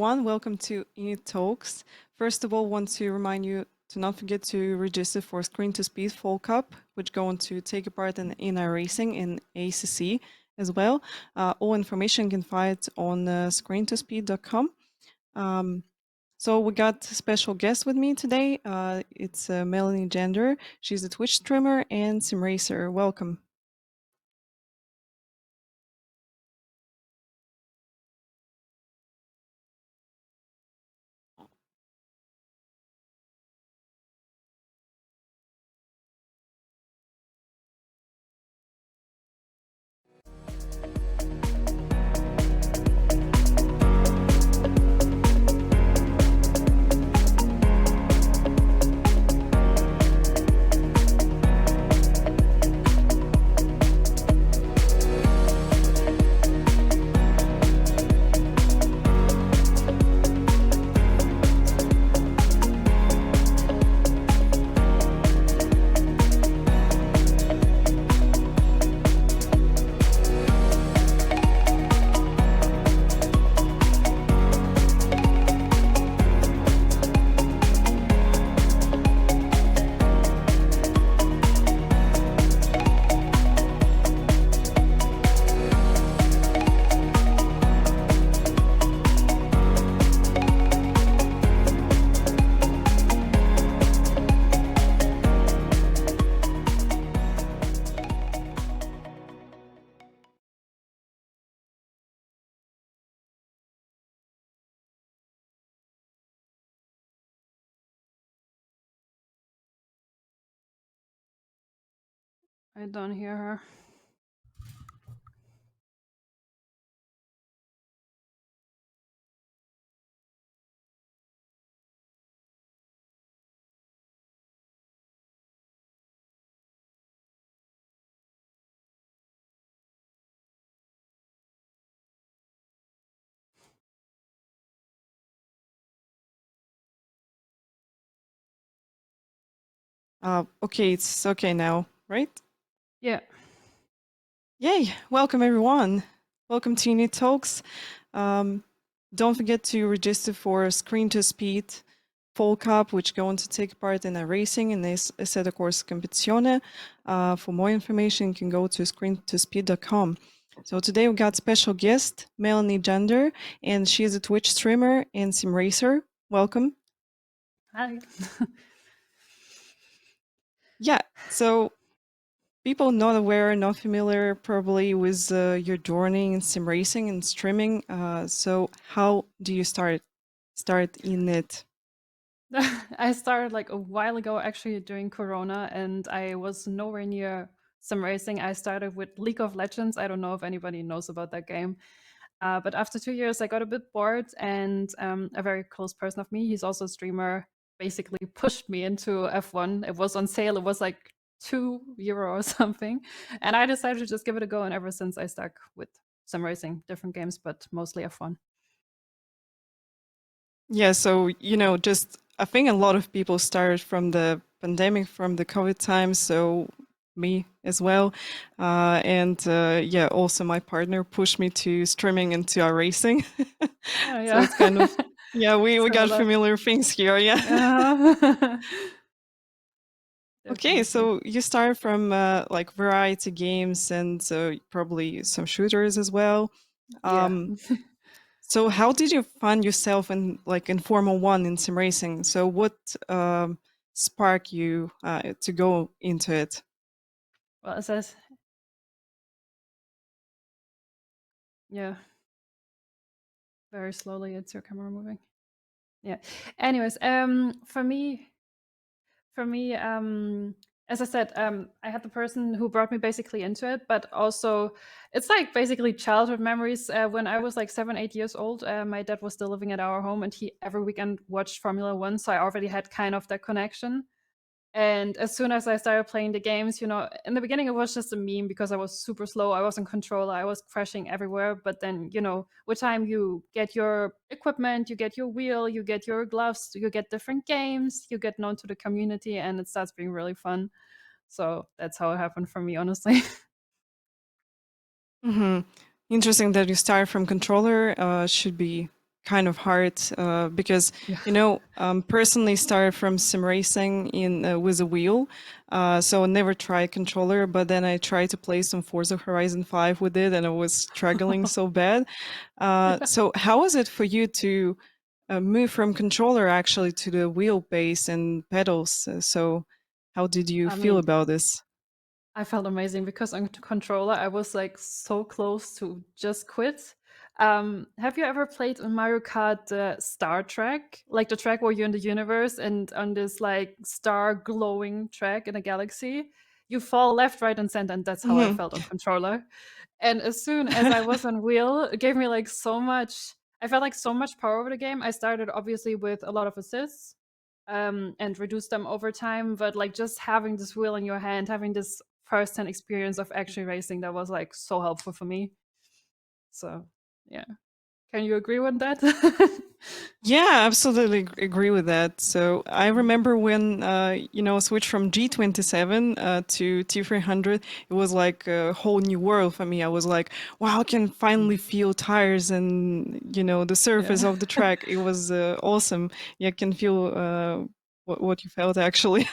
everyone. Welcome to INIT Talks. First of all, want to remind you to not forget to register for Screen to Speed Fall Cup, which going to take part in iRacing in ACC as well. All information you can find on screentospeed.com. So we got a special guest with me today. It's Melanie Jander. She's a Twitch streamer and sim racer. Welcome. I don't hear her. Okay, it's okay now, right? Yeah. Yay! Welcome everyone. Welcome to INIT Talks. Don't forget to register for Screen to Speed Fall Cup, which going to take part in a racing in this set of course competizione. For more information, you can go to screentospeed.com. So today we got special guest Melanie Jander, and she is a Twitch streamer and sim racer. Welcome. Hi. Yeah. So people not aware, not familiar probably with your journey in sim racing and streaming. So how do you start in it? I started like a while ago, actually during Corona, and I was nowhere near sim racing. I started with League of Legends. I don't know if anybody knows about that game. But after 2 years, I got a bit bored, and a very close person of me, he's also a streamer, basically pushed me into F1. It was on sale. It was like €2 or something. And I decided to just give it a go. And ever since, I stuck with sim racing, different games, but mostly F1. Yeah, so just I think a lot of people started from the pandemic, from the COVID times. So me as well, and yeah, also my partner pushed me to streaming and to our racing. Oh, So yeah. it's kind of yeah, we got Similar. familiar things here. Yeah. Uh-huh. Okay, Definitely. so you start from like variety games and probably some shooters as well. Yeah. Um, so how did you find yourself in Formula One in sim racing? So what sparked you to go into it? Well, it says, yeah, very slowly. It's your camera moving. Yeah. Anyways, for me, as I said, I had the person who brought me basically into it, but also it's like basically childhood memories. When I was like 7, 8 years old, my dad was still living at our home, and he every weekend watched Formula One, so I already had kind of that connection. And as soon as I started playing the games, in the beginning it was just a meme because I was super slow. I wasn't controller. I was crashing everywhere. But then, with time you get your equipment, you get your wheel, you get your gloves, you get different games, you get known to the community, and it starts being really fun. So that's how it happened for me, honestly. Hmm. Interesting that you start from controller. Should be kind of hard because Yeah. personally started from sim racing in with a wheel, so I never tried controller. But then I tried to play some Forza Horizon 5 with it, and I was struggling so bad. Yeah. So how was it for you to move from controller actually to the wheelbase and pedals? So how did you I feel mean, about this? I felt amazing because on controller I was like so close to just quit. Have you ever played in Mario Kart the Star track, like the track where you're in the universe and on this like star glowing track in a galaxy? You fall left, right, and center, and that's how I Mhm. felt on controller. And as soon as I was on wheel, it gave me like so much. I felt like so much power over the game. I started obviously with a lot of assists, and reduced them over time. But like just having this wheel in your hand, having this first-hand experience of actually racing, that was like so helpful for me. So yeah, can you agree with that? Yeah, absolutely agree with that. So I remember when I switched from G27 to T300, it was like a whole new world for me. I was like, wow, I can finally feel tires and the surface Yeah. of the track. It was awesome. Yeah, I can feel what you felt actually.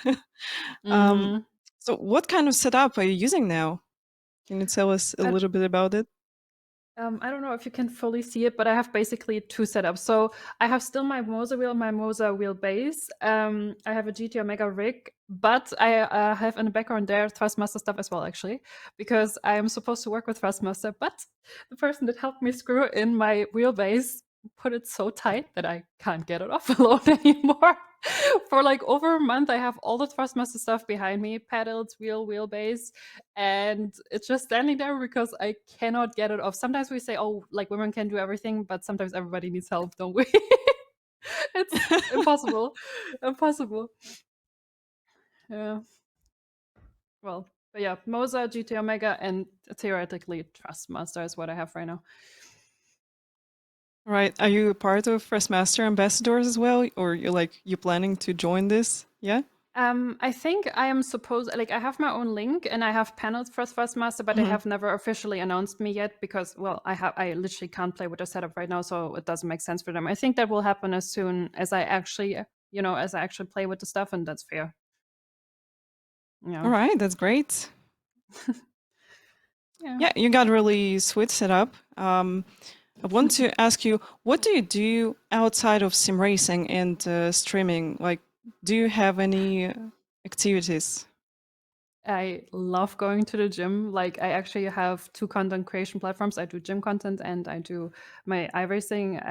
um, Mhm. so what kind of setup are you using now? Can you tell us a I little bit about it? I don't know if you can fully see it, but I have basically two setups. So I have still my Moser wheel, my Moser wheel base. I have a GT Omega rig, but I have in the background there Thrustmaster stuff as well, actually, because I am supposed to work with Thrustmaster. But the person that helped me screw in my wheelbase put it so tight that I can't get it off alone anymore. For like over a month, I have all the Thrustmaster stuff behind me: pedals, wheelbase, and it's just standing there because I cannot get it off. Sometimes we say, oh, like women can do everything, but sometimes everybody needs help, don't we? It's impossible. Impossible. Yeah. Well, but yeah, Moza, GT Omega, and theoretically Trustmaster is what I have right now. Right. Are you a part of Freshmaster Ambassadors as well, or you planning to join this? Yeah. I think I am supposed like I have my own link and I have panels for Thrustmaster, but they Hmm. have never officially announced me yet because well, I literally can't play with the setup right now, so it doesn't make sense for them. I think that will happen as soon as I actually as I actually play with the stuff, and that's fair. All Yeah. right, that's great. Yeah. Yeah, you got really sweet setup. I want to ask you, what do you do outside of sim racing and streaming? Like, do you have any activities? I love going to the gym. Like I actually have two content creation platforms. I do gym content and I do my iRacing,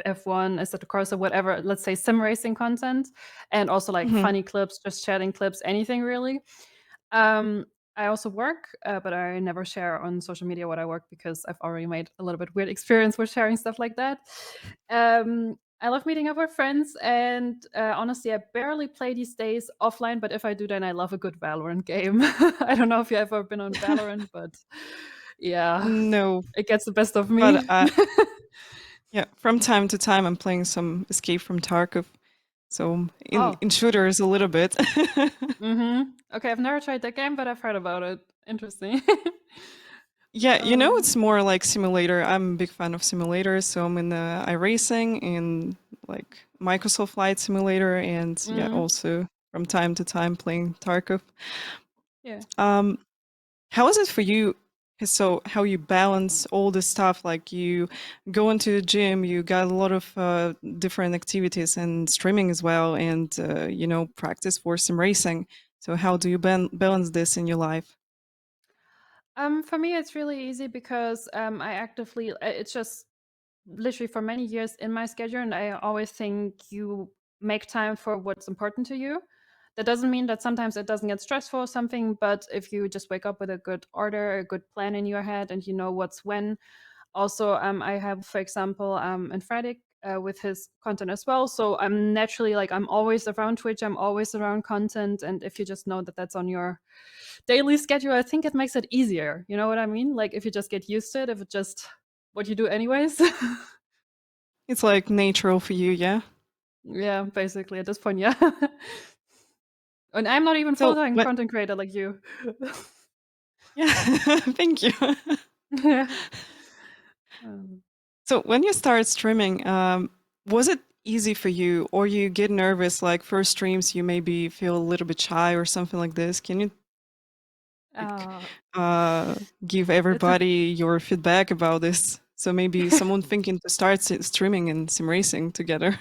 F1, is that the course or whatever, let's say sim racing content, and also like Hmm. funny clips, just chatting clips, anything really. Um, I also work, but I never share on social media what I work because I've already made a little bit weird experience with sharing stuff like that. I love meeting up with friends, and honestly, I barely play these days offline. But if I do, then I love a good Valorant game. I don't know if you've ever been on Valorant, but yeah, No, it gets the best of but me. yeah, from time to time, I'm playing some Escape from Tarkov. So Oh, in shooters a little bit. okay. I've never tried that game, but I've heard about it. Interesting. Yeah, um, it's more like simulator. I'm a big fan of simulators, so I'm in iRacing and like Microsoft Flight Simulator, and yeah, mhm, also from time to time playing Tarkov. yeah. Um, how is it for you? So how you balance all this stuff? Like you go into the gym, you got a lot of different activities and streaming as well, and practice for sim racing. So how do you balance this in your life? For me, it's really easy because I actively, it's just literally for many years in my schedule, and I always think you make time for what's important to you. That doesn't mean that sometimes it doesn't get stressful or something, but if you just wake up with a good order, a good plan in your head, and you know what's when. Also, I have, for example, in Friday with his content as well. So I'm naturally like I'm always around Twitch. I'm always around content, and if you just know that that's on your daily schedule, I think it makes it easier. You know what I mean? Like if you just get used to it, if it's just what you do anyways. It's like natural for you, yeah. Yeah, basically at this point, yeah. And I'm not even So full-time what? content creator like you. Yeah, thank you. Yeah. Um, So when you start streaming, was it easy for you, or you get nervous? Like first streams, you maybe feel a little bit shy or something like this. Can you like Uh, uh, give it's a everybody your feedback about this? So maybe someone thinking to start streaming and sim racing together.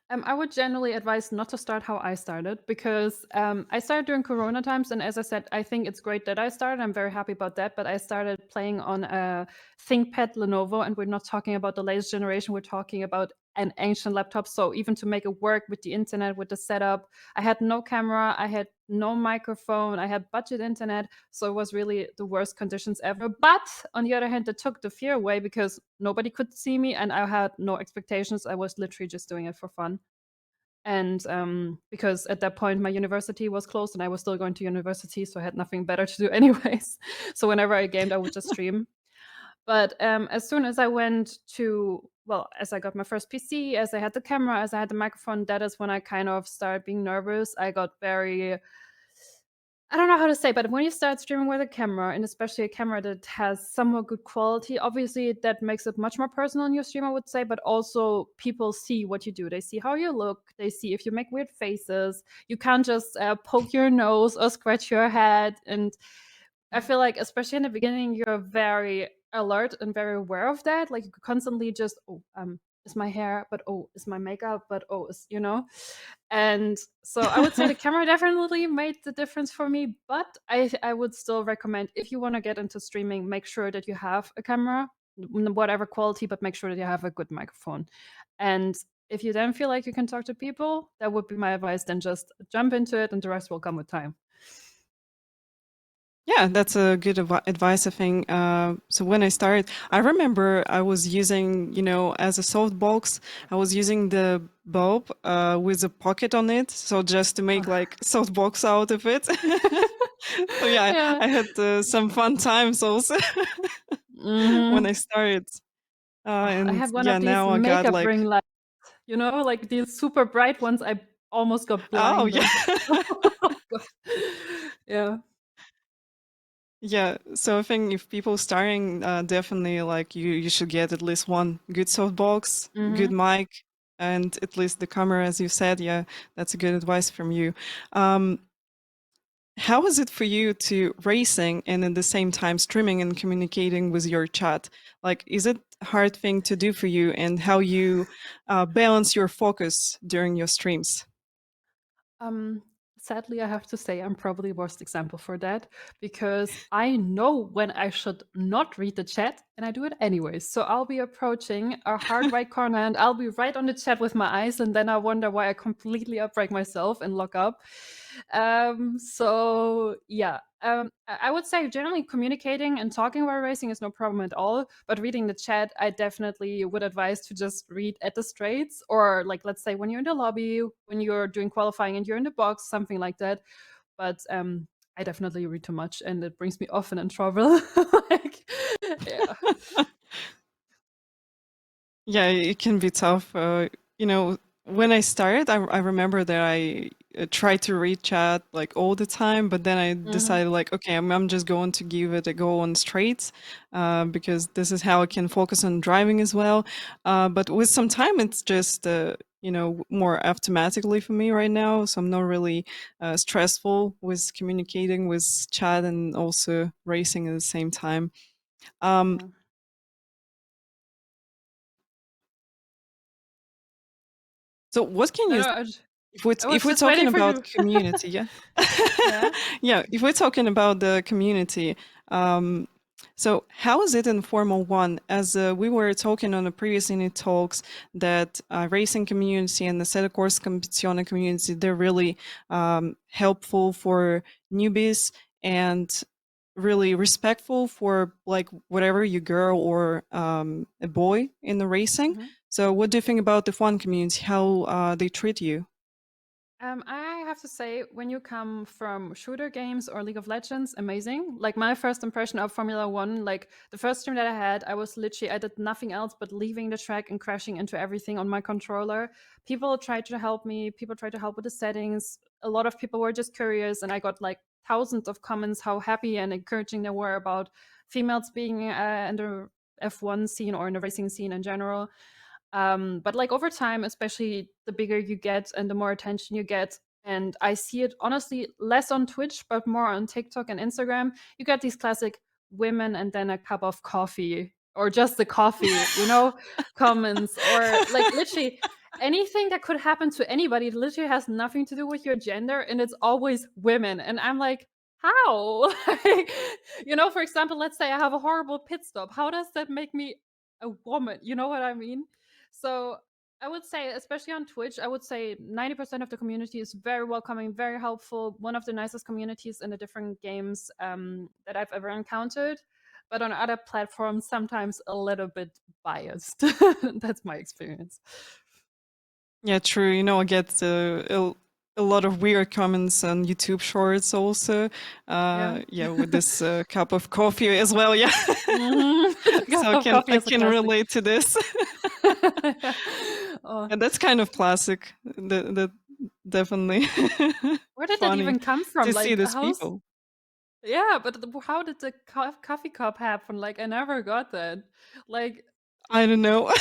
I would generally advise not to start how I started because I started during Corona times, and as I said, I think it's great that I started. I'm very happy about that. But I started playing on a ThinkPad Lenovo, and we're not talking about the latest generation. We're talking about an ancient laptop. So even to make it work with the internet, with the setup, I had no camera, I had no microphone, I had budget internet. So it was really the worst conditions ever. But on the other hand, it took the fear away because nobody could see me, and I had no expectations. I was literally just doing it for fun. And because at that point my university was closed and I was still going to university, so I had nothing better to do anyways. So whenever I gamed, I would just stream. But as soon as I went to, well, as I got my first PC, as I had the camera, as I had the microphone, that is when I kind of started being nervous. I got very, I don't know how to say, but when you start streaming with a camera, and especially a camera that has somewhat good quality, obviously that makes it much more personal in your stream, I would say. But also, people see what you do. They see how you look. They see if you make weird faces. You can't just poke your nose or scratch your head. And I feel like, especially in the beginning, you're very alert and very aware of that. Like you could constantly just, oh, is my hair, but oh, is my makeup, but oh, is, you know? And so I would say the camera definitely made the difference for me, but I would still recommend if you want to get into streaming, make sure that you have a camera, whatever quality, but make sure that you have a good microphone. And if you then feel like you can talk to people, that would be my advice. Then just jump into it and the rest will come with time. Yeah, that's a good advice, I think. So when I started, I remember I was using, as a softbox, I was using the bulb with a pocket on it. So just to make Oh. like softbox out of it. So yeah, Yeah. I had some fun times also when Hmm. I started. I And had one yeah, of these now I got makeup like, ring lights, like these super bright ones. I almost got oh blind yeah. and God. Yeah. Yeah, so I think if people starting, definitely like you should get at least one good softbox, good Hmm. mic, and at least the camera, as you said. Yeah, that's a good advice from you. Um, how is it for you to racing and at the same time streaming and communicating with your chat? Like, is it a hard thing to do for you, and how you balance your focus during your streams? Um, Sadly, I have to say I'm probably the worst example for that because I know when I should not read the chat and I do it anyways. So I'll be approaching a hard right corner and I'll be right on the chat with my eyes, and then I wonder why I completely upright myself and lock up. So yeah, I would say generally communicating and talking about racing is no problem at all. But reading the chat, I definitely would advise to just read at the straights, or like let's say when you're in the lobby, when you're doing qualifying and you're in the box, something like that. But I definitely read too much, and it brings me often in trouble. Like, yeah. Yeah, it can be tough. When I started, I remember that I tried to read chat like all the time, but then I Hmm. decided like, okay, I'm just going to give it a go on straights, because this is how I can focus on driving as well. But with some time, it's just more automatically for me right now, so I'm not really stressful with communicating with chat and also racing at the same time. Um, Yeah. so what can No, you no, If we're, I if was we're just talking waiting for about you. community, yeah. Yeah. Yeah, if we're talking about the community, um, so how is it in Formula One? As we were talking on the previous INIT Talks, that racing community and the Sette Course Competizione community, they're really helpful for newbies and really respectful for like whatever you girl or a boy in the racing. Mhm. So what do you think about the F1 community, how they treat you? I have to say, when you come from shooter games or League of Legends, amazing. Like my first impression of Formula One, like the first stream that I had, I did nothing else but leaving the track and crashing into everything on my controller. People tried to help me, people tried to help with the settings. A lot of people were just curious, and I got like thousands of comments how happy and encouraging they were about females being in the F1 scene or in the racing scene in general. But like over time, especially the bigger you get and the more attention you get, and I see it honestly less on Twitch, but more on TikTok and Instagram, you get these classic women and then a cup of coffee or just the coffee, comments, or like literally anything that could happen to anybody. It literally has nothing to do with your gender, and it's always women. And I'm like, how? For example, let's say I have a horrible pit stop. How does that make me a woman? You know what I mean? So I would say, especially on Twitch, I would say 90% of the community is very welcoming, very helpful. One of the nicest communities in the different games that I've ever encountered. But on other platforms, sometimes a little bit biased. That's my experience. Yeah, true. I get a lot of weird comments on YouTube Shorts also. Yeah. Yeah, with this cup of coffee as well. Yeah, Cup so of I coffee is a can classic. relate to this, Oh, and that's kind of classic. That definitely where did that funny even come from? to see Like, these how's people. yeah, but how did the coffee cup happen? Like, I never got that. Like, I don't know.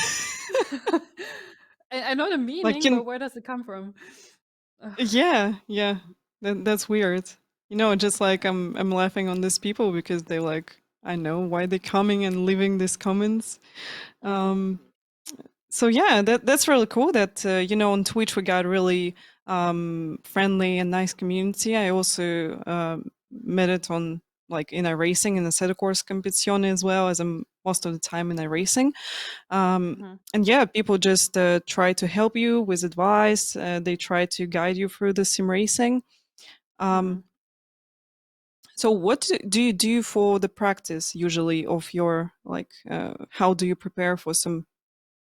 I know the Like meaning, in but where does it come from? Ugh. yeah, that's weird. Just like I'm laughing on these people because they like I know why they're coming and leaving these comments. Mm, So yeah, that's really cool that on Twitch we got really friendly and nice community. I also met it on like in a racing in the set course competition as well as I'm most of the time in a racing. mhm, And yeah, people just try to help you with advice. They try to guide you through the sim racing. Um, mhm. so what do you do for the practice usually of your like? How do you prepare for some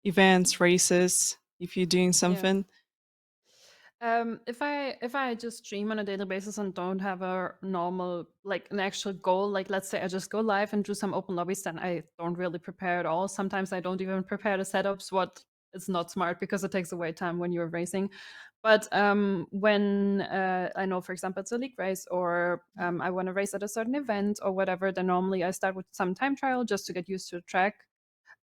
events, races, if you're doing Yeah. something? If I just stream on a daily basis and don't have a normal like an actual goal, like let's say I just go live and do some open lobbies, then I don't really prepare at all. Sometimes I don't even prepare the setups, what is not smart because it takes away time when you're racing. But when I know, for example, it's a league race or I want to race at a certain event or whatever, then normally I start with some time trial just to get used to the track.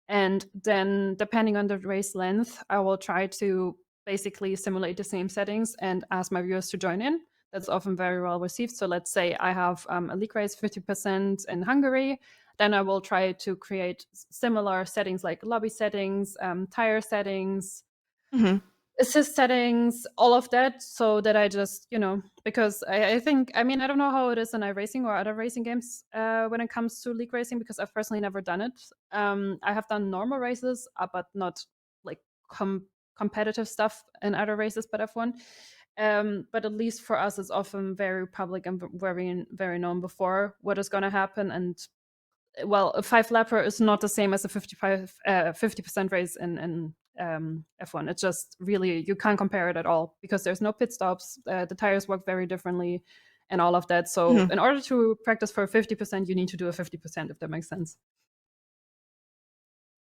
And then, depending on the race length, I will try to basically simulate the same settings and ask my viewers to join in. That's often very well received. So, let's say I have a league race 50% in Hungary. Then I will try to create similar settings like lobby settings, tire settings, Hmm. assist settings, all of that, so that I just, because I think, I mean, I don't know how it is in iRacing or other racing games when it comes to league racing, because I've personally never done it. I have done normal races, but not like competitive stuff in other races, but F1. But at least for us, it's often very public and very, very known before what is going to happen. And well, a five lapper is not the same as a 50% race in F1. It's just really, you can't compare it at all because there's no pit stops. The tires work very differently and all of that. So Hmm. in order to practice for 50%, you need to do a 50%, if that makes sense.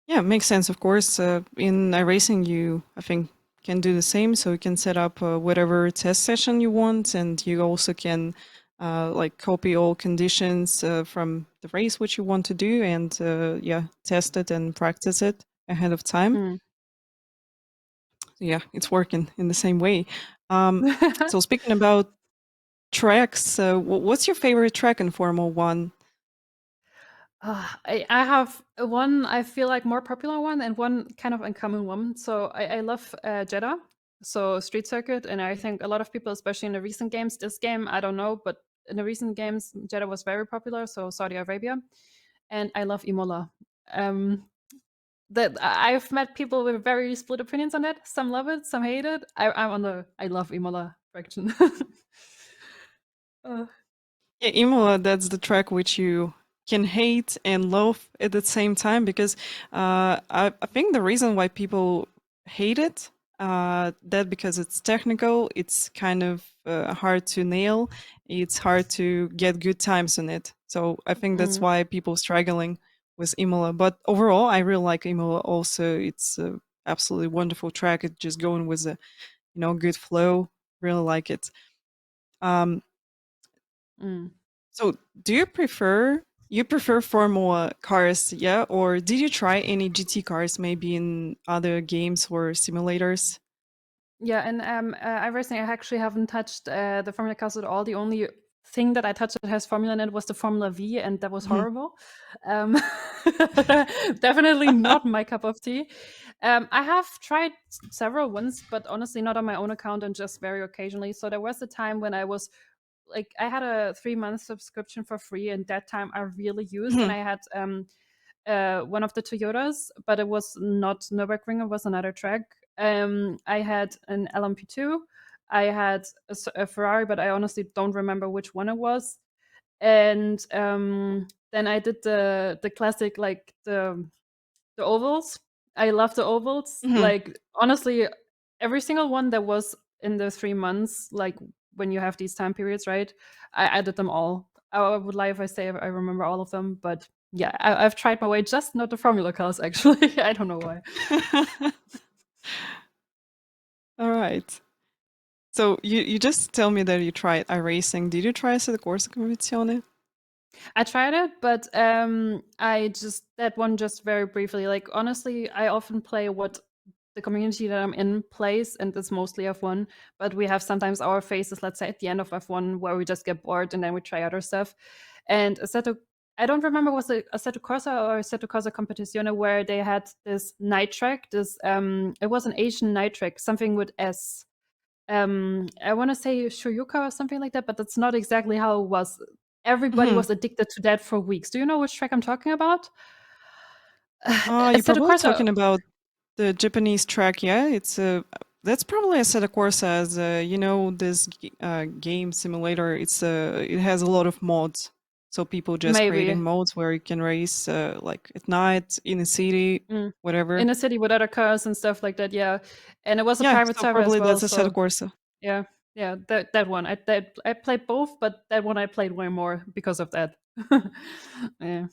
Yeah, makes sense. Of course, in iRacing, you I think can do the same. So you can set up whatever test session you want, and you also can like copy all conditions from the race which you want to do, and yeah, test it and practice it ahead of time. Mm. So yeah, it's working in the same way. Um, so speaking about tracks, what's your favorite track in Formula One? I have one, I feel like more popular one and one kind of uncommon one. So I love Jeddah, so street circuit. And I think a lot of people, especially in the recent games, this game, I don't know, but in the recent games, Jeddah was very popular. So Saudi Arabia. And I love Imola. Um, I've met people with very split opinions on that. Some love it, some hate it. I'm on the I love Imola fraction. uh, Yeah, Imola, that's the track which you can hate and love at the same time because I think the reason why people hate it, that because it's technical, it's kind of hard to nail, it's hard to get good times on it. So I think that's mm, why people struggling with Imola. But overall, I really like Imola also. It's a absolutely wonderful track. It's just going with a good flow. Really like it. Um, mm. so, do you prefer? you prefer Formula cars, yeah? Or did you try any GT cars maybe in other games or simulators? Yeah, and iRacing, I actually haven't touched the Formula cars at all. The only thing that I touched that has Formula in it was the Formula V, and that was Mhm. horrible. Um, definitely not my cup of tea. I have tried several ones, but honestly, not on my own account and just very occasionally. So there was a time when I was like, I had a 3 month subscription for free, and that time I really used, and Mhm. I had one of the Toyotas, but it was not Nürburgring, it was another track. I had an LMP2. I had a Ferrari, but I honestly don't remember which one it was. And then I did the classic, like the ovals. I love the ovals. Mhm. Like, honestly, every single one that was in the 3 months, like when you have these time periods, right? I did them all. I would lie if I say I remember all of them, but yeah, I've tried my way, just not the Formula cars, actually. I don't know why. All right. So you just tell me that you tried iRacing. Did you try Assetto Corsa Competizione? I tried it, but I just that one just very briefly. Like, honestly, I often play what the community that I'm in plays, and it's mostly F1. But we have sometimes our phases, let's say at the end of F1, where we just get bored and then we try other stuff. And Assetto, I don't remember was it Assetto Corsa or Assetto Corsa Competizione where they had this night track. This it was an Asian night track, something with S. I want to say Shoyuka or something like that, but that's not exactly how it was. Everybody Mhm. was addicted to that for weeks. Do you know which track I'm talking about? You're Assetto probably Corsa. talking about the Japanese track, yeah? It's a that's probably Assetto Corsa as this game simulator. It has a lot of mods. So people just creating Maybe. modes where you can race like at night in a city, Mm. whatever. In a city with other cars and stuff like that, yeah. And it was a Yeah, private so server as probably well, that's Assetto so Corsa. yeah. Yeah, that one. I played both, but that one I played way more because of that. Yeah.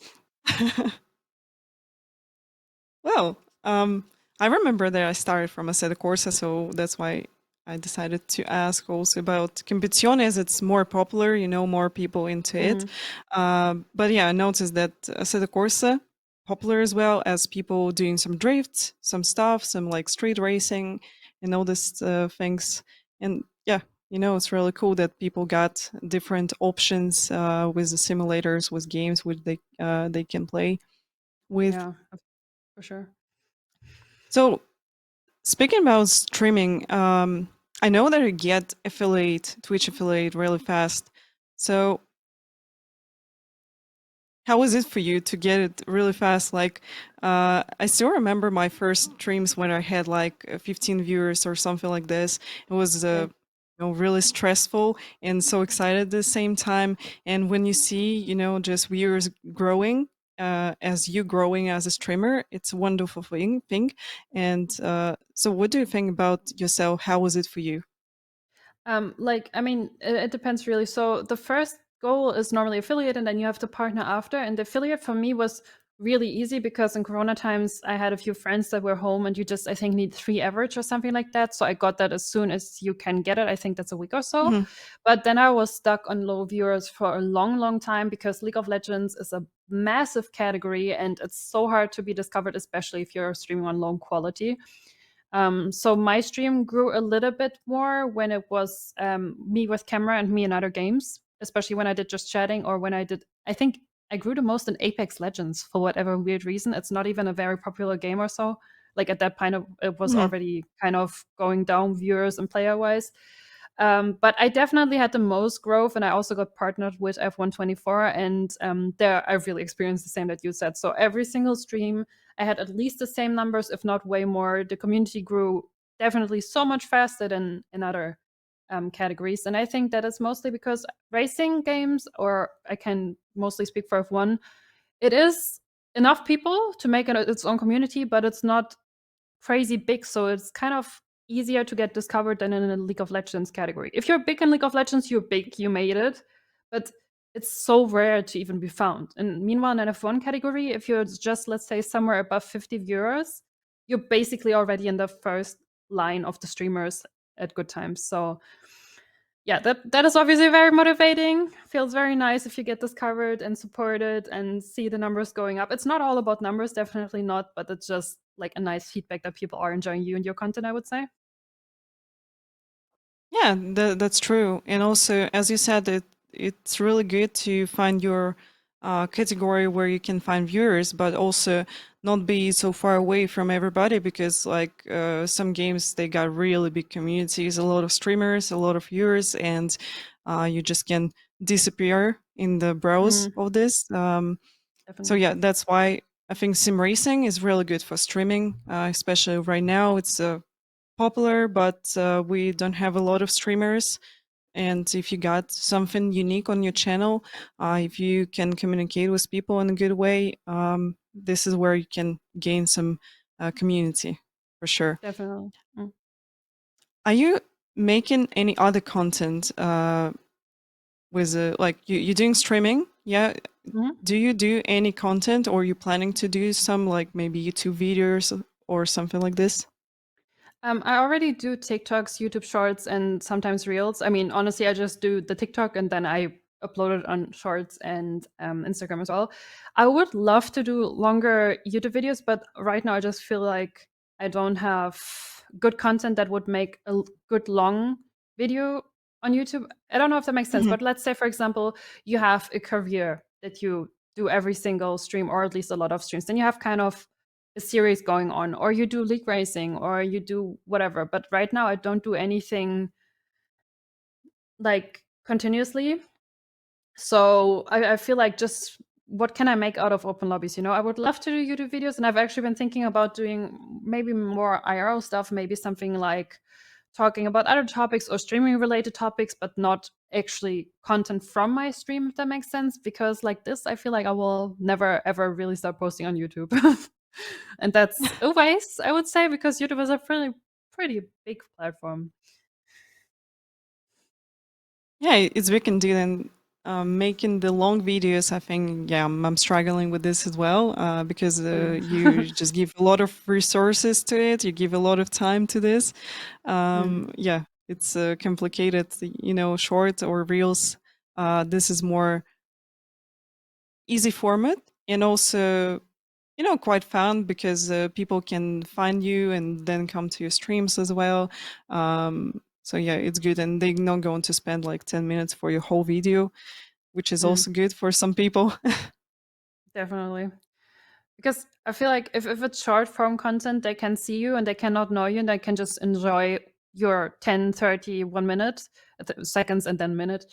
Well, I remember that I started from Assetto Corsa, so that's why I decided to ask also about Competizione as it's more popular, more people into it. Mhm. But yeah, I noticed that Assetto Corsa popular as well as people doing some drifts, some stuff, some like street racing and all these things. And yeah, it's really cool that people got different options with the simulators, with games which they can play with. Yeah, for sure. So speaking about streaming, I know that you get Twitch affiliate really fast. So how was it for you to get it really fast? Like, I still remember my first streams when I had like 15 viewers or something like this. It was Same. really stressful and so excited at the same time. And when you see, just viewers growing, as you growing as a streamer, it's a wonderful thing. And so, what do you think about yourself? How was it for you? Like, I mean, it depends really. So the first goal is normally affiliate, and then you have to partner after. And the affiliate for me was really easy because in Corona times, I had a few friends that were home, and you just, I think, need 3 average or something like that. So I got that as soon as you can get it. I think that's a week or so. Hmm. But then I was stuck on low viewers for a long, long time because League of Legends is a massive category and it's so hard to be discovered, especially if you're streaming on low quality. So my stream grew a little bit more when it was me with camera and me in other games, especially when I did just chatting or when I did. I think I grew the most in Apex Legends for whatever weird reason. It's not even a very popular game or so. Like at that point, it was Hmm. already kind of going down viewers and player wise. But I definitely had the most growth, and I also got partnered with F124, and there I really experienced the same that you said. So every single stream, I had at least the same numbers, if not way more. The community grew definitely so much faster than in other categories, and I think that is mostly because racing games, or I can mostly speak for F1, it is enough people to make it its own community, but it's not crazy big, so it's kind of easier to get discovered than in a League of Legends category. If you're big in League of Legends, you're big, you made it, but it's so rare to even be found. And meanwhile, in an F1 category, if you're just, let's say, somewhere above 50 viewers, you're basically already in the first line of the streamers at good times. So yeah, that is obviously very motivating. Feels very nice if you get discovered and supported and see the numbers going up. It's not all about numbers, definitely not, but it's just like a nice feedback that people are enjoying you and your content, I would say. Yeah, that's true. And also, as you said, it's really good to find your category where you can find viewers, but also not be so far away from everybody because, like, some games they got really big communities, a lot of streamers, a lot of viewers, and you just can disappear in the browse Mm, of this. So definitely. yeah, that's why I think sim racing is really good for streaming, especially right now. It's popular, but we don't have a lot of streamers. And if you got something unique on your channel, if you can communicate with people in a good way, this is where you can gain some community for sure. Definitely. Mm. Are you making any other content with like you're doing streaming? Yeah. Mhm. Do you do any content or you planning to do some like maybe YouTube videos or something like this? I already do TikToks, YouTube Shorts, and sometimes Reels. I mean, honestly, I just do the TikTok and then I upload it on Shorts and Instagram as well. I would love to do longer YouTube videos, but right now I just feel like I don't have good content that would make a good long video on YouTube. I don't know if that makes sense, Mhm. but let's say, for example, you have a career that you do every single stream or at least a lot of streams. Then you have kind of a series going on, or you do league racing, or you do whatever. But right now, I don't do anything like continuously. So I feel like just what can I make out of open lobbies? You know, I would love to do YouTube videos, and I've actually been thinking about doing maybe more IRL stuff, maybe something like talking about other topics or streaming related topics, but not actually content from my stream, if that makes sense. Because like this, I feel like I will never ever really start posting on YouTube. And that's a waste, I would say, because YouTube is a pretty big platform. Yeah, it's big indeed. And making the long videos, I think, yeah, I'm struggling with this as well because Mm. you just give a lot of resources to it. You give a lot of time to this. Mm. Yeah, it's complicated. You know, short or reels. This is more easy format and also quite fun because people can find you and then come to your streams as well. So yeah, it's good, and they're not going to spend like 10 minutes for your whole video, which is Mm. also good for some people. Definitely. Because I feel like if it's short form content, they can see you and they cannot know you and they can just enjoy your 10, 30, 1 minute, seconds, and then minute.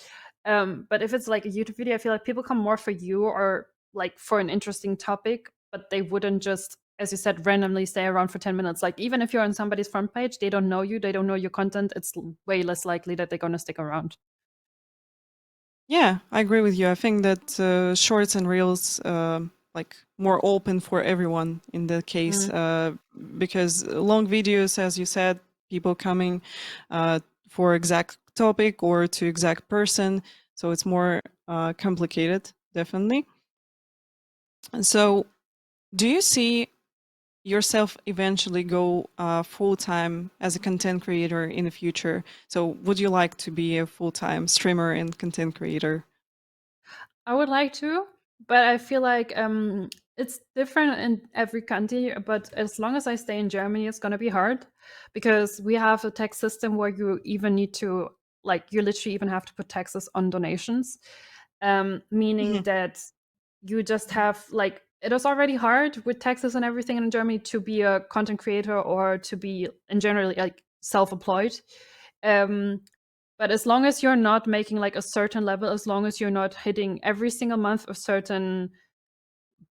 But if it's like a YouTube video, I feel like people come more for you or like for an interesting topic, but they wouldn't just, as you said, randomly stay around for 10 minutes. Like even if you're on somebody's front page, they don't know you, they don't know your content, it's way less likely that they're going to stick around. Yeah, I agree with you. I think that shorts and reels like more open for everyone in the case Mm. because long videos, as you said, people coming uh, for exact topic or to exact person, so it's more complicated, definitely. And so, do you see yourself eventually go full time as a content creator in the future? So, would you like to be a full time streamer and content creator? I would like to, but I feel like it's different in every country. But as long as I stay in Germany, it's gonna be hard because we have a tax system where you even need to like you literally even have to put taxes on donations, meaning Mhm. that you just have like it is already hard with taxes and everything in Germany to be a content creator or to be in general like self-employed. Um, but as long as you're not making like a certain level, as long as you're not hitting every single month a certain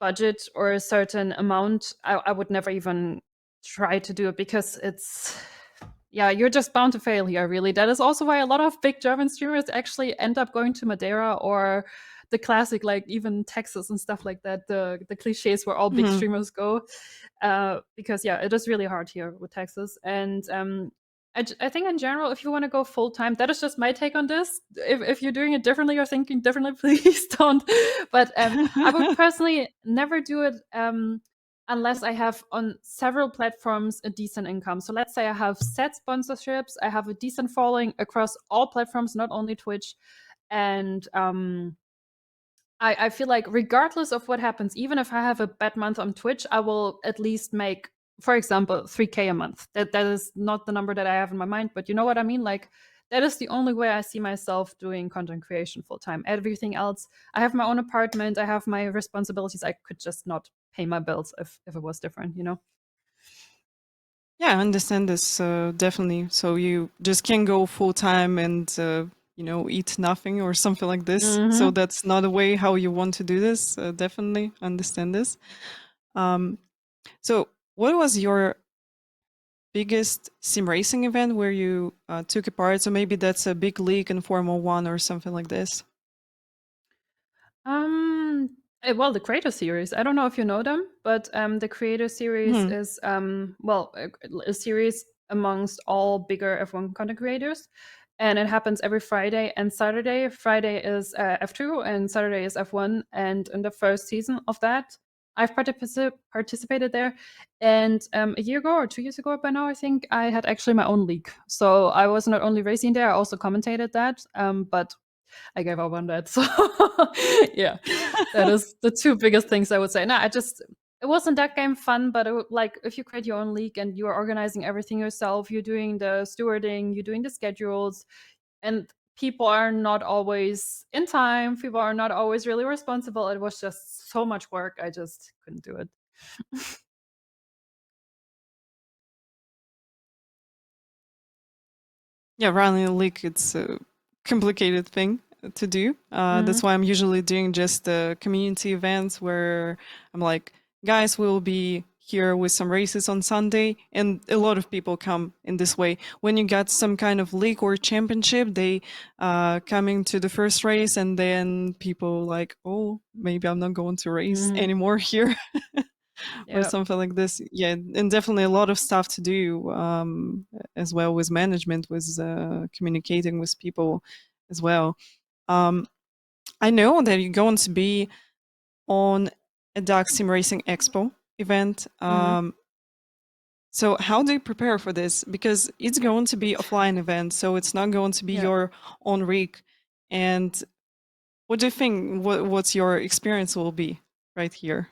budget or a certain amount, I would never even try to do it because it's yeah, you're just bound to fail here, really. That is also why a lot of big German streamers actually end up going to Madeira or the classic, like even Texas and stuff like that. The cliches where all big Mhm. streamers go, because yeah, it is really hard here with Texas. And I think in general, if you want to go full time, that is just my take on this. If you're doing it differently or thinking differently, please don't. But I would personally never do it unless I have on several platforms a decent income. So let's say I have set sponsorships, I have a decent following across all platforms, not only Twitch. And I feel like regardless of what happens, even if I have a bad month on Twitch, I will at least make, for example, 3K a month. That is not the number that I have in my mind, but you know what I mean? Like that is the only way I see myself doing content creation full time. Everything else, I have my own apartment, I have my responsibilities. I could just not pay my bills if it was different, you know? Yeah, I understand this definitely. So you just can't go full time and eat nothing or something like this. So Mm-hmm. that's not a way how you want to do this. Definitely understand this. Um, so what was your biggest sim racing event where you took a part? So maybe that's a big league in Formula One or something like this. Well, the Creator Series. I don't know if you know them, but the Creator Series Hmm. is a series amongst all bigger F1 content creators, and it happens every Friday and Saturday. Friday is F2, and Saturday is F1. And in the first season of that, I've participated there. And a year ago or 2 years ago, by now, I think I had actually my own league. So I was not only racing there, I also commentated that. But I gave up on that. So yeah, that is the two biggest things I would say. No, it wasn't that game fun, but like if you create your own league and you are organizing everything yourself, you're doing the stewarding, you're doing the schedules, and people are not always in time, people are not always really responsible. It was just so much work. I just couldn't do it. Yeah, running a league, it's a complicated thing to do. That's Mhm. why I'm usually doing just community events where I'm like, guys, we'll be here with some races on Sunday, and a lot of people come in this way. When you got some kind of league or championship, they coming to the first race, and then people like, oh, maybe I'm not going to race Mhm. anymore here. Or Yeah. something like this. Yeah, and definitely a lot of stuff to do as well with management, with communicating with people as well. Um, I know that you're going to be on a ADAC SimRacing Expo event. Mhm. So how do you prepare for this? Because it's going to be offline event, so it's not going to be Yeah. your own rig. And what do you think? What's your experience will be right here?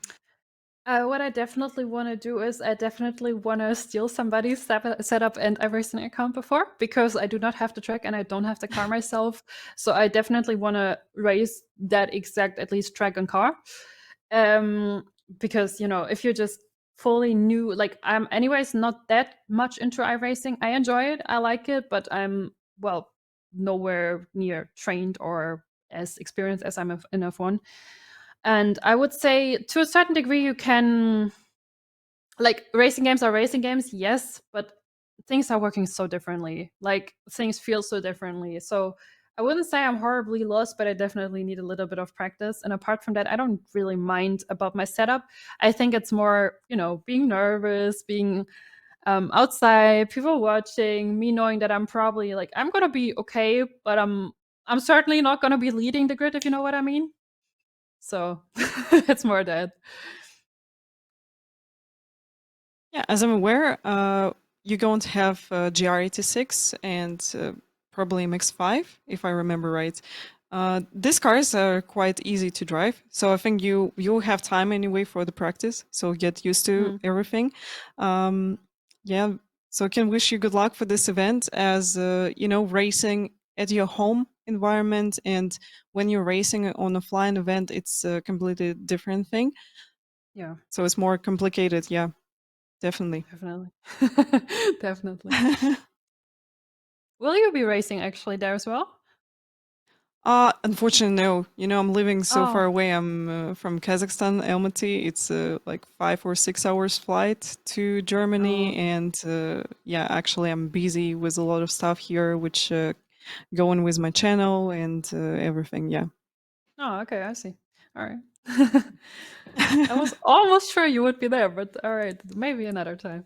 What I definitely want to do is I definitely want to steal somebody's setup and everything account before, because I do not have the track and I don't have the car myself. So I definitely want to race that exact at least track and car. Um, because if you're just fully new, like I'm anyways not that much into iRacing. I enjoy it, I like it, but I'm well nowhere near trained or as experienced as I'm in F1. And I would say to a certain degree, you can, like, racing games are racing games, yes, but things are working so differently. Like, things feel so differently. So I wouldn't say I'm horribly lost, but I definitely need a little bit of practice. And apart from that, I don't really mind about my setup. I think it's more, being nervous, being outside, people watching, me knowing that I'm probably like I'm gonna be okay, but I'm certainly not gonna be leading the grid, if you know what I mean. So it's more that. Yeah, as I'm aware, you're going to have GR86 and probably MX-5, if I remember right. These cars are quite easy to drive, so I think you'll have time anyway for the practice, so get used to Mm, everything. Um, yeah, so I can wish you good luck for this event, as racing at your home environment, and when you're racing on a flying event, it's a completely different thing. yeah, So it's more complicated. Yeah, definitely. definitely. Definitely. Will you be racing actually there as well? Unfortunately, no. I'm living so far Oh, away. I'm from Kazakhstan, Almaty. It's like 5 or 6 hours flight to Germany, oh, and yeah, actually, I'm busy with a lot of stuff here, which going with my channel and everything. Yeah. oh, okay, I see. All right. I was almost sure you would be there, but all right, maybe another time.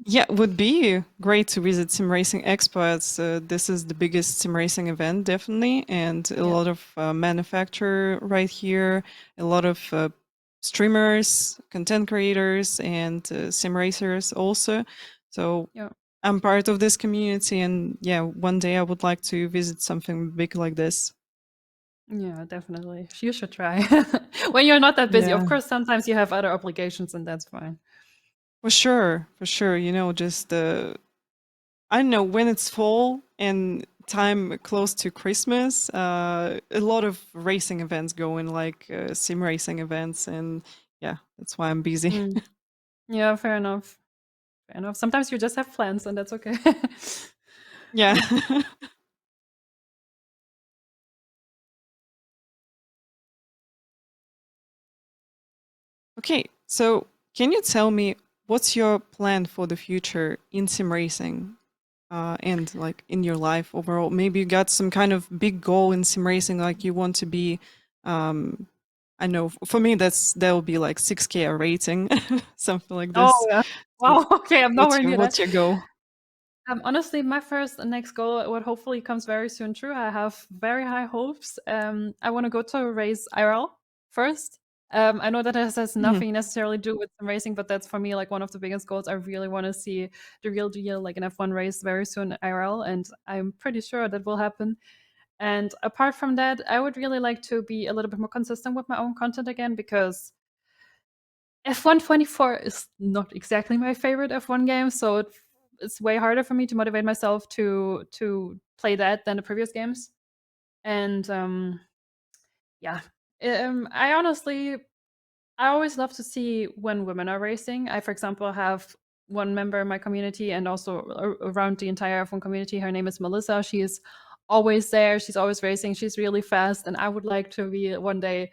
Yeah, it would be great to visit Sim Racing Expo. This is the biggest sim racing event, definitely, and a Yeah. lot of manufacturer right here, a lot of streamers, content creators, and sim racers also. So Yeah. I'm part of this community, and yeah, one day I would like to visit something big like this. Yeah, definitely. You should try. When you're not that busy. Of Yeah, course, sometimes you have other obligations and that's fine. for sure, for sure. Just I don't know when it's fall and time close to Christmas. A lot of racing events going, like sim racing events, and yeah, that's why I'm busy. Mm. Yeah, fair enough. Fair enough. Sometimes you just have plans and that's okay. Yeah. Okay, so can you tell me what's your plan for the future in sim racing, and like in your life overall? Maybe you got some kind of big goal in sim racing, like you want to be. Um, I know for me that will be like 6K a rating, something like Oh, this. yeah. So Wow, okay, I'm nowhere near that. what's your goal? Honestly, my first and next goal, what hopefully comes very soon true, I have very high hopes. I want to go to a race IRL first. I know that has Mhm. nothing necessarily to do with some racing, but that's for me like one of the biggest goals. I really want to see the real deal, like an F1 race very soon IRL, and I'm pretty sure that will happen. And apart from that, I would really like to be a little bit more consistent with my own content again because F1 24 is not exactly my favorite F1 game, so it's way harder for me to motivate myself to play that than the previous games. And yeah, I always love to see when women are racing. I, for example, have one member in my community and also around the entire F1 community. Her name is Melissa. She is always there. She's always racing. She's really fast, and I would like to be one day.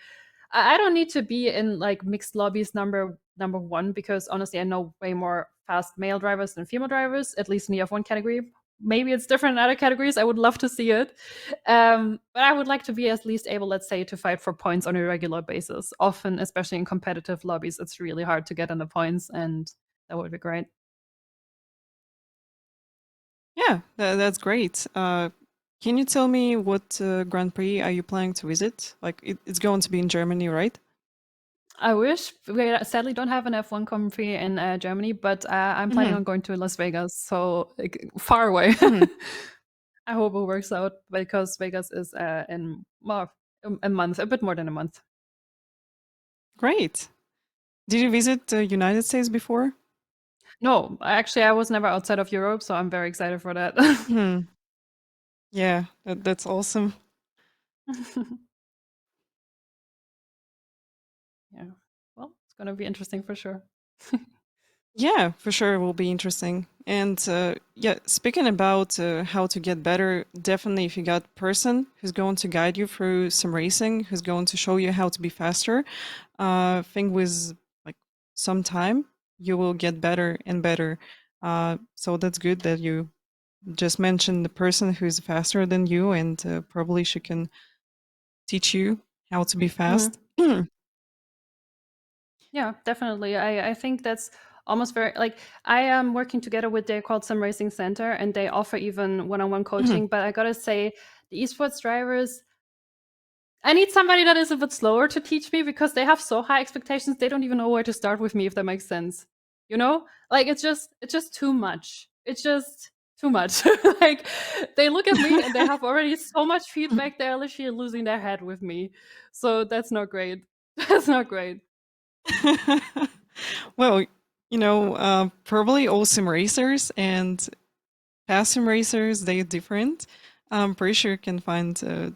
I don't need to be in like mixed lobbies number one because honestly, I know way more fast male drivers than female drivers, at least in the F1 category. Maybe it's different in other categories. I would love to see it. But I would like to be at least able, let's say, to fight for points on a regular basis. Often, especially in competitive lobbies, it's really hard to get on the points, and that would be great. Yeah, that's great. Can you tell me what Grand Prix are you planning to visit? Like it's going to be in Germany, right? I wish we sadly don't have an F1 Grand Prix in Germany, but I'm planning Hmm. on going to Las Vegas, so like, far away. Hmm. I hope it works out because Vegas is in well, a month, a bit more than a month. Great. Did you visit the United States before? No, actually, I was never outside of Europe, so I'm very excited for that. Hmm. Yeah, that's awesome. Yeah. Well, it's gonna be interesting for sure. Yeah, for sure, it will be interesting. And yeah, speaking about how to get better, definitely if you got a person who's going to guide you through some racing, who's going to show you how to be faster, I think with like some time, you will get better and better. So that's good that you just mentioned the person who's faster than you, and probably she can teach you how to be Mhm. fast. Yeah, definitely. I think that's almost very like I am working together with they called SimRacing Center, and they offer even one-on-one Mhm. coaching. But I gotta say, the esports drivers, I need somebody that is a bit slower to teach me because they have so high expectations. They don't even know where to start with me, if that makes sense. You know, like it's just too much. It's just too much. Like they look at me and they have already so much feedback. They're literally losing their head with me. So that's not great. That's not great. Well, probably all sim racers and past sim racers, they're different. I'm pretty sure you can find a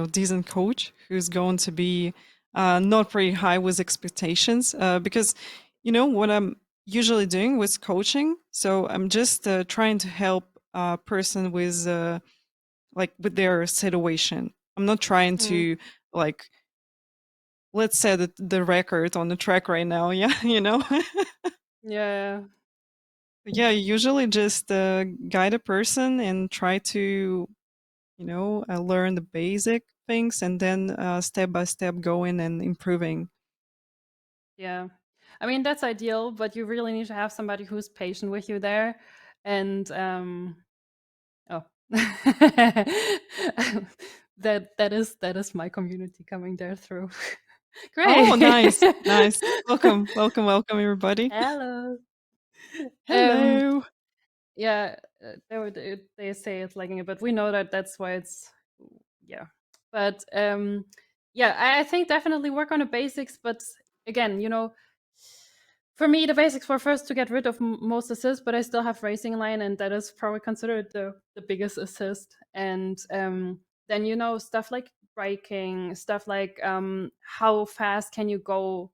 decent coach who's going to be not pretty high with expectations. Because what I'm usually doing with coaching, so I'm just trying to help a person with like with their situation. I'm not trying Mm. to like let's set the record on the track right now. Yeah, Yeah. yeah, usually just guide a person and try to learn the basic things, and then step by step going and improving. Yeah. I mean, that's ideal, but you really need to have somebody who's patient with you there. And oh. That is my community coming there through. Great. Oh, nice, nice. Welcome, welcome, welcome, everybody. Hello. Um, Hello. yeah, they say it's lagging a bit. We know that that's why it's yeah. But yeah, I think definitely work on the basics. But again, for me, the basics were first to get rid of most assists, but I still have racing line, and that is probably considered the biggest assist. And then stuff like braking, stuff like how fast can you go,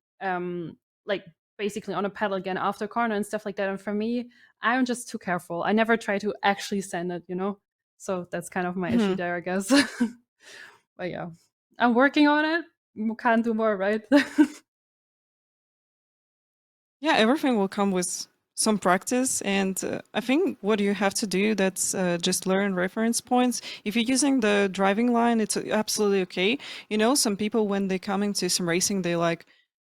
like basically on a pedal again after corner and stuff like that. And for me, I'm just too careful. I never try to actually send it. So that's kind of my issue Mhm. there, I guess. But yeah, I'm working on it. Can't do more, right? Yeah, everything will come with some practice, and I think what you have to do that's just learn reference points. If you're using the driving line, it's absolutely okay. Some people when they come into some racing, they like,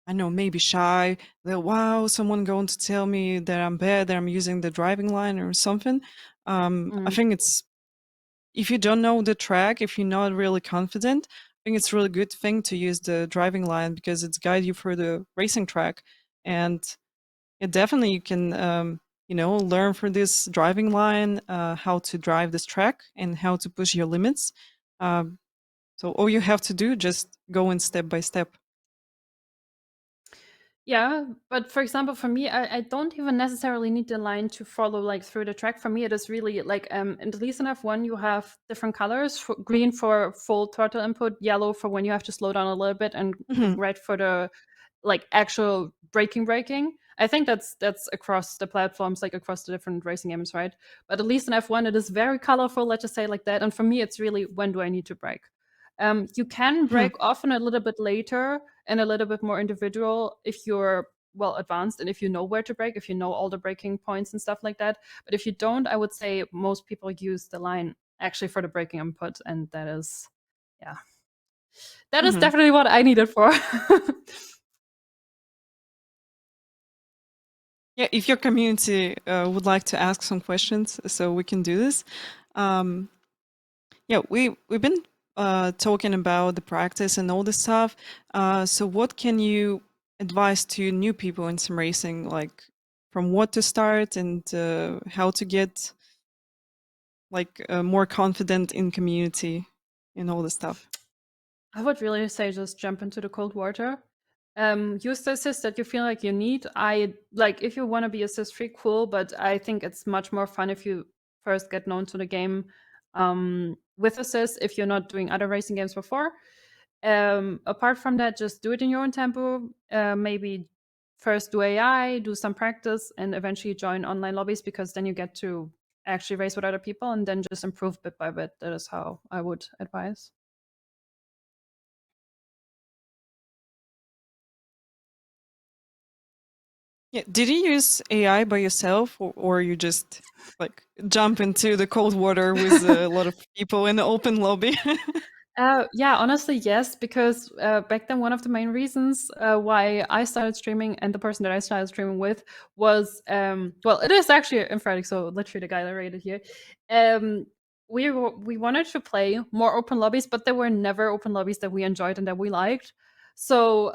I know, maybe shy. They're, wow, someone going to tell me that I'm bad, that I'm using the driving line or something. I Mm. think it's if you don't know the track, if you're not really confident, I think it's a really good thing to use the driving line because it's guide you through the racing track. And it definitely you can learn from this driving line how to drive this track and how to push your limits. So all you have to do just go in step by step. Yeah, but for example, for me, I don't even necessarily need the line to follow like through the track. For me, it is really like in the least enough one, you have different colors: green for full throttle input, yellow for when you have to slow down a little bit, and Mhm. red for the like actual braking. I think that's across the platforms, like across the different racing games, right? But at least in F1, it is very colorful. Let's just say like that. And for me, it's really when do I need to brake? You can Mhm. brake often a little bit later and a little bit more individual if you're well advanced and if you know where to brake, if you know all the braking points and stuff like that. But if you don't, I would say most people use the line actually for the braking input, and yeah, that is Mhm. definitely what I need it for. Yeah, if your community would like to ask some questions, so we can do this. Um, Yeah, we've been talking about the practice and all this stuff. So what can you advise to new people in sim racing, like from what to start and how to get like more confident in community and all this stuff? I would really say just jump into the cold water. Use the assist that you feel like you need. I like if you want to be assist free, cool, but I think it's much more fun if you first get known to the game with assist if you're not doing other racing games before. Apart from that, just do it in your own tempo. Maybe first do AI, do some practice, and eventually join online lobbies because then you get to actually race with other people and then just improve bit by bit. That is how I would advise. Yeah, did you use AI by yourself or you just like jump into the cold water with a lot of people in the open lobby? Yeah, honestly, yes, because back then one of the main reasons why I started streaming and the person that I started streaming with was well, it is actually infrared, so literally the guy that rated here. Um, we wanted to play more open lobbies, but there were never open lobbies that we enjoyed and that we liked. So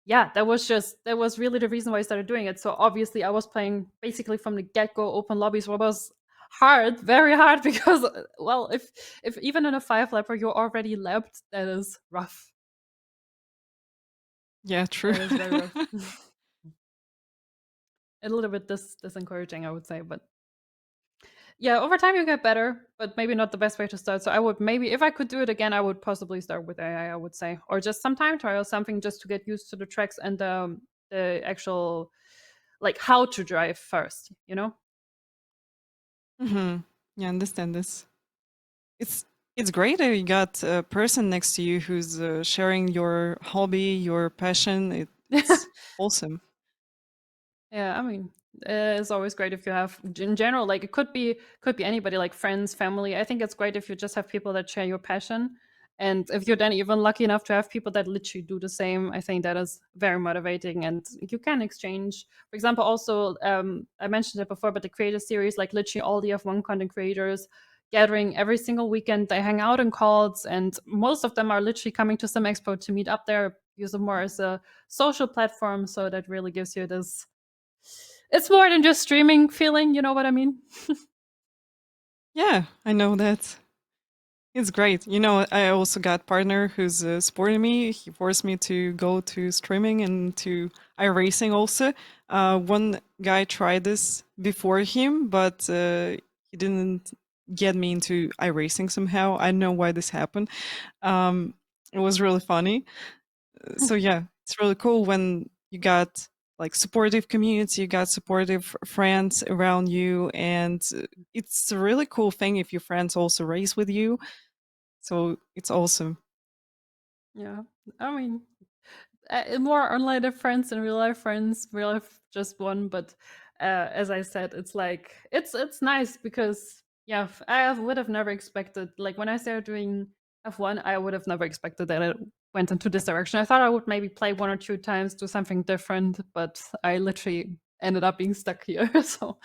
yeah, that was really the reason why I started doing it. So obviously I was playing basically from the get-go open lobbies, what was hard, very hard because well, if even in a 5 lapper you're already lapped, that is rough. Yeah, true. That is very rough. A little bit disencouraging, I would say, but yeah, over time you get better, but maybe not the best way to start. So I would maybe if I could do it again, I would possibly start with AI, I would say, or just some time trial, something just to get used to the tracks and the actual like how to drive first. Hmm. Yeah, I understand this. It's it's great that you got a person next to you who's sharing your hobby, your passion. It's awesome. Yeah, I mean, it's always great if you have in general, like it could be anybody, like friends, family. I think it's great if you just have people that share your passion. And if you're then even lucky enough to have people that literally do the same, I think that is very motivating and you can exchange. For example, also I mentioned it before, but the creator series, like literally all the F1 content creators gathering every single weekend. They hang out in calls, and most of them are literally coming to Sim Expo to meet up there, use it more as a social platform. So that really gives you this, it's more than just streaming feeling, you know what I mean? Yeah, I know that. It's great. You know, I also got partner who's supporting me. He forced me to go to streaming and to iRacing also. One guy tried this before him, but he didn't get me into iRacing somehow. I don't know why this happened. Um, it was really funny. So yeah, it's really cool when you got like supportive community, you got supportive friends around you, and it's a really cool thing if your friends also race with you, so it's awesome. Yeah. I mean, more online friends and real life friends. Real life just one, but as I said, it's like it's nice because yeah, would have never expected, like when I started doing F1, I would have never expected that it went into this direction. I thought I would maybe play one or two times, do something different, but I literally ended up being stuck here. So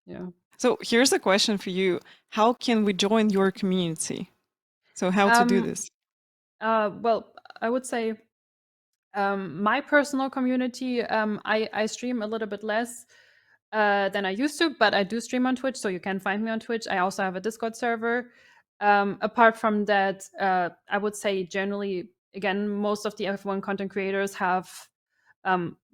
yeah. So here's a question for you. How can we join your community? So how to do Um. this? Well, I would say my personal community, I stream a little bit less than I used to, but I do stream on Twitch, so you can find me on Twitch. I also have a Discord server. Apart from that, I would say generally, again, most of the F1 content creators have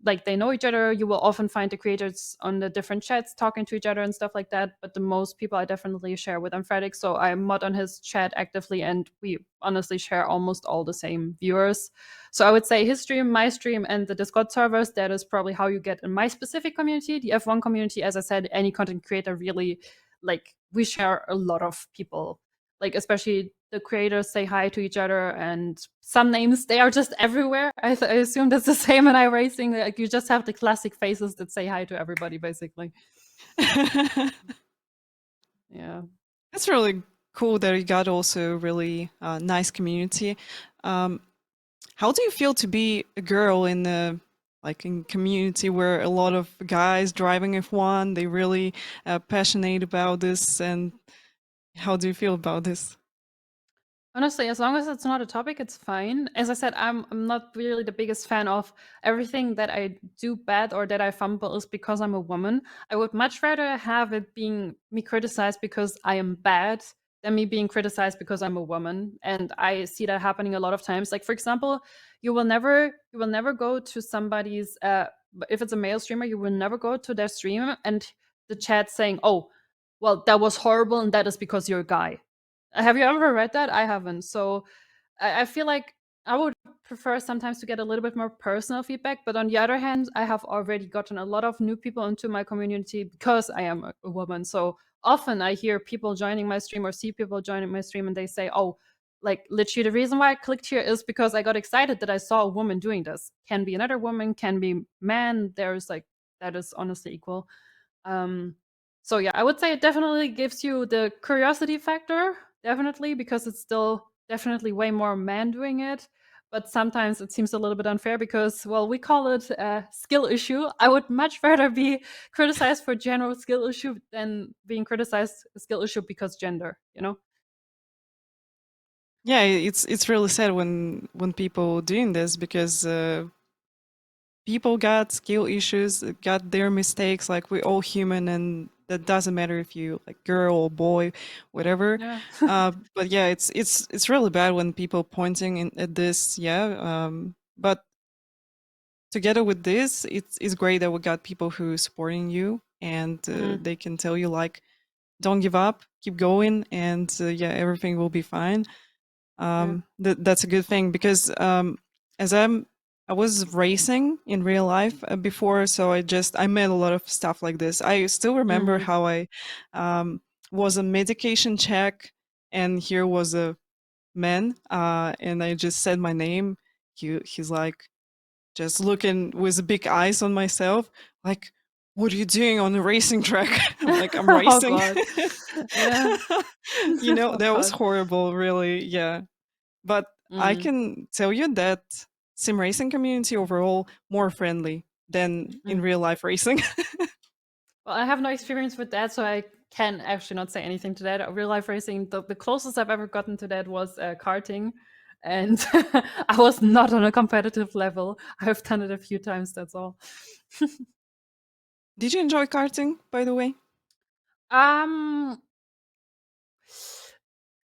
like they know each other. You will often find the creators on the different chats talking to each other and stuff like that. But the most people I definitely share with Amphetic. So I mod on his chat actively, and we honestly share almost all the same viewers. So I would say his stream, my stream, and the Discord servers. That is probably how you get in my specific community. The F1 community, as I said, any content creator really, like, we share a lot of people, like especially the creators say hi to each other, and some names, they are just everywhere. I assume that's the same in iRacing. Like you just have the classic faces that say hi to everybody, basically. Yeah. That's really cool that you got also a really nice community. Um, how do you feel to be a girl in the like in community where a lot of guys driving F1, they really passionate about this, and how do you feel about this? Honestly, as long as it's not a topic, it's fine. As I said, I'm not really the biggest fan of everything that I do bad or that I fumble is because I'm a woman. I would much rather have it being me criticized because I am bad than me being criticized because I'm a woman. And I see that happening a lot of times. Like for example, you will never go to somebody's if it's a male streamer, you will never go to their stream and the chat saying, "Oh, well, that was horrible and that is because you're a guy." Have you ever read that? I haven't. So I feel like I would prefer sometimes to get a little bit more personal feedback. But on the other hand, I have already gotten a lot of new people into my community because I am a woman. So often I hear people joining my stream or see people joining my stream and they say, "Oh, like literally the reason why I clicked here is because I got excited that I saw a woman doing this. Can be another woman, can be man. There's like, that is honestly equal." Um, so yeah, I would say it definitely gives you the curiosity factor, definitely, because it's still definitely way more men doing it. But sometimes it seems a little bit unfair because, well, we call it a skill issue. I would much rather be criticized for general skill issue than being criticized a skill issue because gender, you know? Yeah, it's really sad when people doing this because people got skill issues, got their mistakes. Like we're all human, and that doesn't matter if you like girl or boy, whatever. Yeah. But yeah, it's really bad when people pointing at this. Yeah, but together with this, it's great that we got people who supporting you, and Mhm. they can tell you like, don't give up, keep going, and yeah, everything will be fine. Yeah. That's a good thing because as I was racing in real life before, so I met a lot of stuff like this. I still remember Mhm. how I was a medication check, and here was a man, and I just said my name. He's like just looking with big eyes on myself, like, "What are you doing on the racing track?" I'm like, "I'm Oh racing." god. Yeah. You know, Oh that was god. horrible, really. Yeah. But I Mhm. can tell you that sim racing community overall more friendly than in Mhm. real life racing. Well, I have no experience with that, so I can actually not say anything to that. Real life racing, the closest I've ever gotten to that was karting. And I was not on a competitive level. I've done it a few times, that's all. Did you enjoy karting, by the way? um,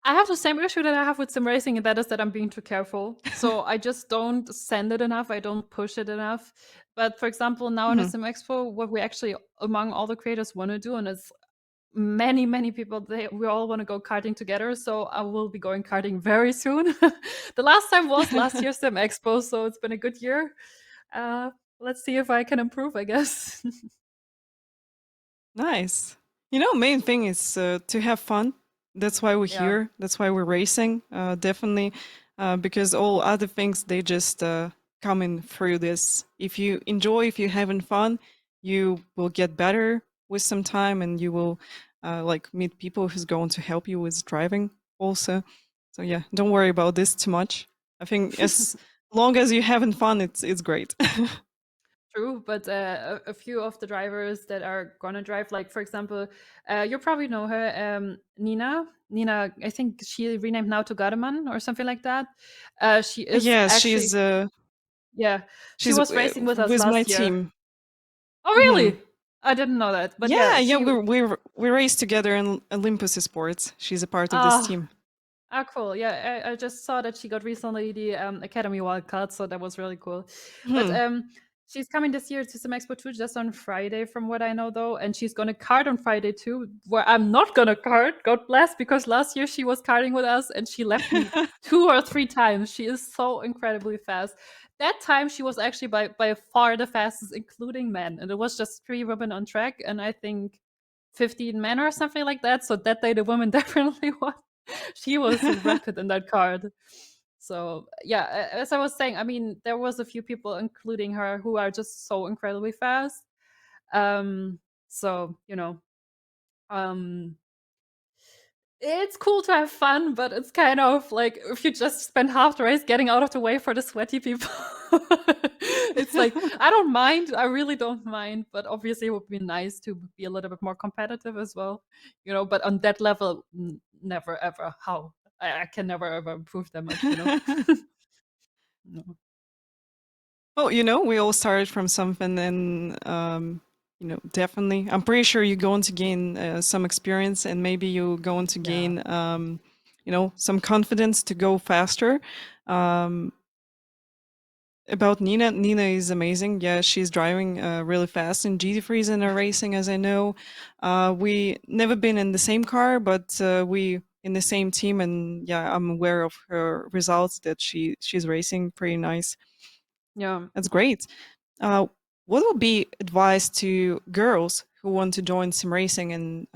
I have the same issue that I have with sim racing, and that is that I'm being too careful. So I just don't send it enough. I don't push it enough. But for example, now in a Mhm. sim expo, what we actually among all the creators want to do, and it's many people, we all want to go karting together. So I will be going karting very soon. The last time was last year's sim expo, so it's been a good year. Uh, let's see if I can improve, I guess. Nice. Main thing is to have fun. That's why we're Yeah. here. That's why we're racing. Definitely, because all other things they just come in through this. If you enjoy, if you're having fun, you will get better with some time, and you will like meet people who's going to help you with driving also. So yeah, don't worry about this too much. I think as long as you're having fun, it's great. True, but a few of the drivers that are gonna drive, like for example, you probably know her, Nina. Nina, I think she renamed now to Gardeman or something like that. She is Yes, actually, yeah, she she's was racing with us with my last year. team. Oh, Hmm. really? I didn't know that, but Yeah, yeah, yeah, she. we raced together in Olympus Sports. She's a part of this Ah, team. cool. Yeah, I just saw that she got recently the Academy wildcard, so that was really cool. But Hmm. she's coming this year to some Expo 2 just on Friday, from what I know, though, and she's gonna kart on Friday too, where I'm not gonna kart. God bless, because last year she was karting with us and she left me 2 or 3 times. She is so incredibly fast. That time she was actually by far the fastest, including men, and it was just 3 women on track, and I think 15 men or something like that. So that day the woman definitely won. She was rapid in that card. So yeah, as I was saying, I mean, there was a few people, including her, who are just so incredibly fast. Um, so um, it's cool to have fun, but it's kind of like if you just spend half the race getting out of the way for the sweaty people. It's like I don't mind, I really don't mind, but obviously it would be nice to be a little bit more competitive as well, but on that level, never ever. How I can never ever improve that much. No. Well, we all started from something, and definitely, I'm pretty sure you're going to gain some experience, and maybe you're going to Yeah. gain, some confidence to go faster. Um, About Nina is amazing. Yeah, she's driving really fast in GT3s in her racing, as I know. We never been in the same car, but we in the same team, and yeah, I'm aware of her results that she's racing pretty nice. Yeah. That's great. Uh, what would be advice to girls who want to join sim racing and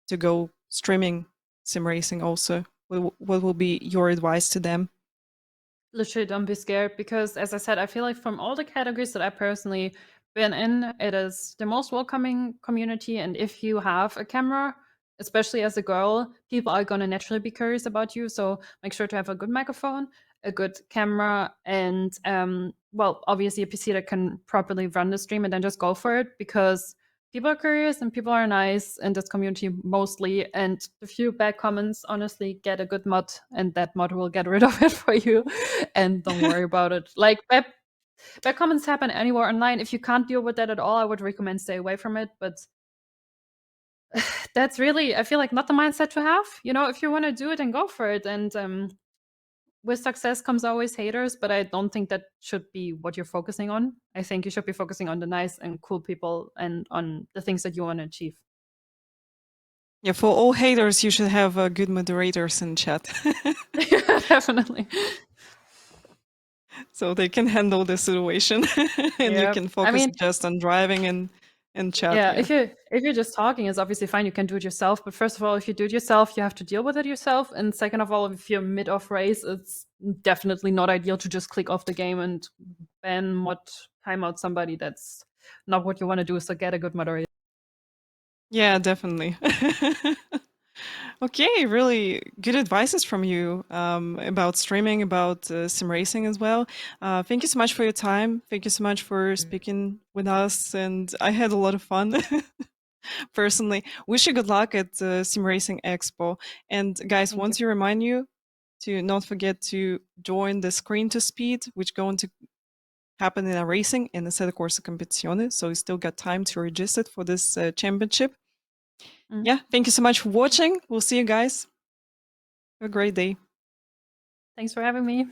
to go streaming sim racing also? What will be your advice to them? Literally, don't be scared, because as I said, I feel like from all the categories that I personally been in, it is the most welcoming community. And if you have a camera, especially as a girl, people are going to naturally be curious about you. So make sure to have a good microphone, a good camera, and well, obviously a PC that can properly run the stream, and then just go for it, because people are curious and people are nice in this community mostly. And the few bad comments, honestly, get a good mod, and that mod will get rid of it for you. And don't worry about it. Like bad comments happen anywhere online. If you can't deal with that at all, I would recommend stay away from it. But that's really, I feel like, not the mindset to have. If you want to do it, and go for it. And with success comes always haters, but I don't think that should be what you're focusing on. I think you should be focusing on the nice and cool people and on the things that you want to achieve. Yeah, for all haters, you should have good moderators in chat. Definitely. So they can handle the situation and you Yeah. can I focus mean, just on driving and chat. yeah, Yeah. if you're just talking, it's obviously fine. You can do it yourself. But first of all, if you do it yourself, you have to deal with it yourself. And second of all, if you're mid off race, it's definitely not ideal to just click off the game and ban what timeout somebody. That's not what you want to do. So get a good moderator. Yeah, definitely. Okay, really good advices from you about streaming, about sim racing as well. Thank you so much for your time. Thank you so much for speaking with us. And I had a lot of fun. personally. Wish you good luck at the SimRacing Expo. And guys, Thank you. once you remind you to not forget to join the Screen to Speed, which going to happen in a racing in the Sette Corsa Competizione. So you still got time to register for this championship. Mm. Yeah, thank you so much for watching. We'll see you guys. Have a great day. Thanks for having me.